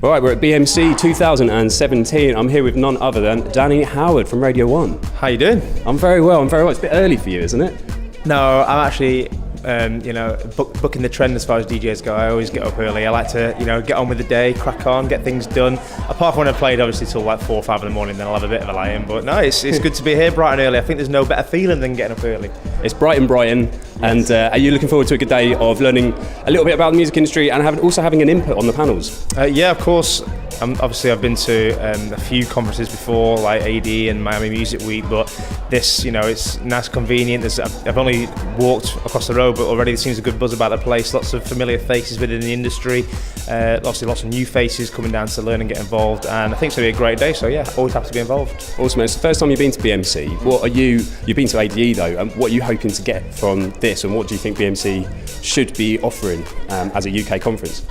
All right, we're at BMC 2017. I'm here with none other than Danny Howard from Radio 1. How you doing? I'm very well. It's a bit early for you, isn't it? No, I'm actually, booking the trend as far as DJs go. I always get up early. I like to, get on with the day, crack on, get things done. Apart from when I played, obviously, till like 4 or 5 in the morning, then I'll have a bit of a lie-in. But no, it's good to be here bright and early. I think there's no better feeling than getting up early. It's Brighton, and are you looking forward to a good day of learning a little bit about the music industry and also having an input on the panels? Yeah, of course. Obviously, I've been to a few conferences before, like AD and Miami Music Week, but this, it's nice, convenient. I've only walked across the road, but already there seems a good buzz about the place. Lots of familiar faces within the industry. Obviously, lots of new faces coming down to learn and get involved, and I think it's going to be a great day. So yeah, always happy to be involved. Awesome. It's the first time you've been to BMC. You've been to ADE though, and what are you hoping to get from this, and what do you think BMC should be offering as a UK conference?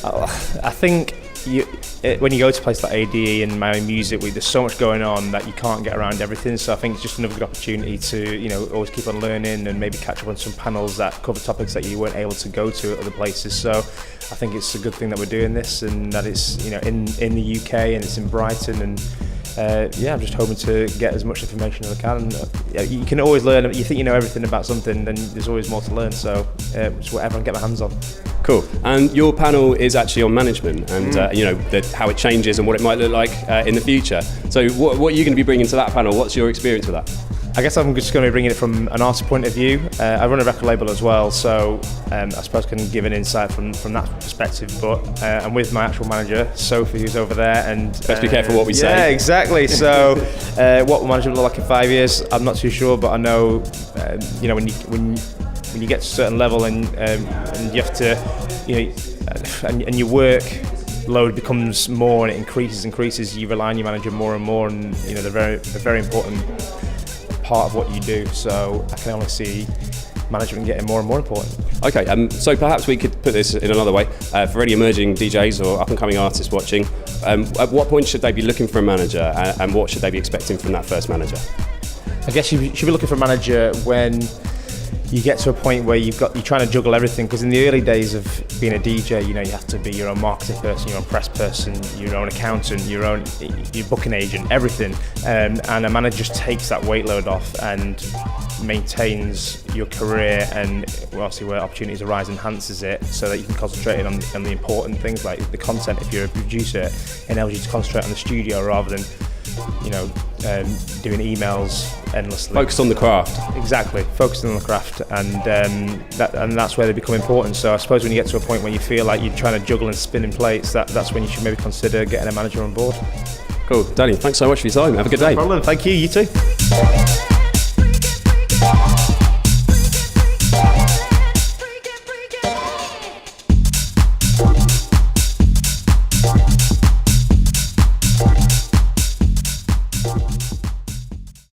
I think when you go to places like ADE and Miami Music Week, there's so much going on that you can't get around everything. So I think it's just another good opportunity to, always keep on learning and maybe catch up on some panels that cover topics that you weren't able to go to at other places. So I think it's a good thing that we're doing this, and that it's, in the UK and it's in Brighton, and I'm just hoping to get as much information as I can. You can always learn. You think you know everything about something, then there's always more to learn. So it's whatever I can get my hands on. Cool. And your panel is actually on management and how it changes and what it might look like in the future. So what are you going to be bringing to that panel? What's your experience with that? I guess I'm just going to be bringing it from an artist point of view. I run a record label as well, so I suppose I can give an insight from that perspective. But I'm with my actual manager, Sophie, who's over there. And let's be careful what we say. Yeah, exactly. So what will management look like in 5 years? I'm not too sure, but I know when you get to a certain level and you have to, and your work load becomes more and it increases, you rely on your manager more and more, and they're a very important part of what you do. So I can only see management getting more and more important. Okay, so perhaps we could put this in another way. For any emerging DJs or up-and-coming artists watching, at what point should they be looking for a manager, and what should they be expecting from that first manager? I guess you should be looking for a manager when you get to a point where you're trying to juggle everything, because in the early days of being a DJ, you have to be your own marketing person, your own press person, your own accountant, your booking agent, everything. And a manager just takes that weight load off and maintains your career, and obviously where opportunities arise, enhances it so that you can concentrate on the important things like the content. If you're a producer, it enables you to concentrate on the studio rather than doing emails endlessly. Focus on the craft. Exactly, focusing on the craft, and that's where they become important. So I suppose when you get to a point where you feel like you're trying to juggle and spinning plates, that's when you should maybe consider getting a manager on board. Cool, Danny, thanks so much for your time. Have a good day. No problem. Thank you. You too.